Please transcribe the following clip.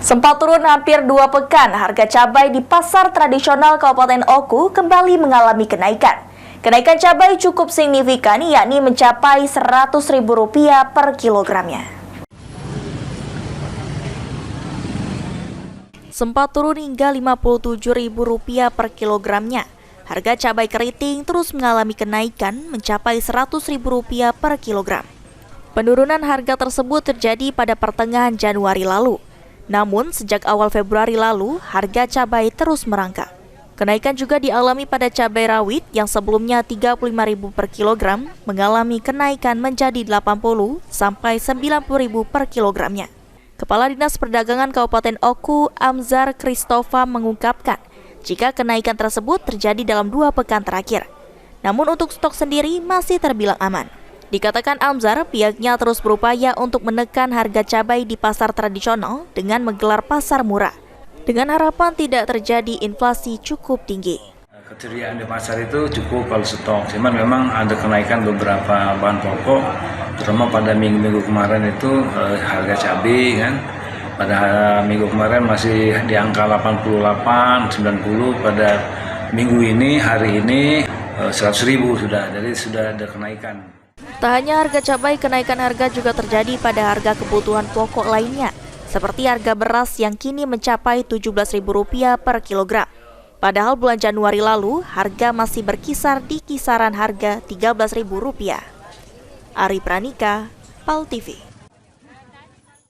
Sempat turun hampir 2 pekan, harga cabai di pasar tradisional Kabupaten Oku kembali mengalami kenaikan. Kenaikan cabai cukup signifikan, yakni mencapai Rp100.000 per kilogramnya. Sempat turun hingga Rp57.000 per kilogramnya. Harga cabai keriting terus mengalami kenaikan mencapai Rp100.000 per kilogram. Penurunan harga tersebut terjadi pada pertengahan Januari lalu. Namun, sejak awal Februari lalu, harga cabai terus merangkak. Kenaikan juga dialami pada cabai rawit yang sebelumnya Rp35.000 per kilogram, mengalami kenaikan menjadi Rp80 sampai Rp90.000 per kilogramnya. Kepala Dinas Perdagangan Kabupaten Oku, Amzar Christopha mengungkapkan, jika kenaikan tersebut terjadi dalam 2 pekan terakhir. Namun untuk stok sendiri masih terbilang aman. Dikatakan Amzar, pihaknya terus berupaya untuk menekan harga cabai di pasar tradisional dengan menggelar pasar murah, dengan harapan tidak terjadi inflasi cukup tinggi. Keceriaan di pasar itu cukup kalau stok, cuman memang ada kenaikan beberapa bahan pokok, terutama pada minggu-minggu kemarin itu harga cabai kan. Pada minggu kemarin masih di angka 88, 90, pada minggu ini, hari ini 100.000 sudah, jadi sudah ada kenaikan. Tak hanya harga cabai, kenaikan harga juga terjadi pada harga kebutuhan pokok lainnya, seperti harga beras yang kini mencapai Rp17.000 per kilogram. Padahal bulan Januari lalu, harga masih berkisar di kisaran harga Rp13.000. Ari Pranika, PAL TV.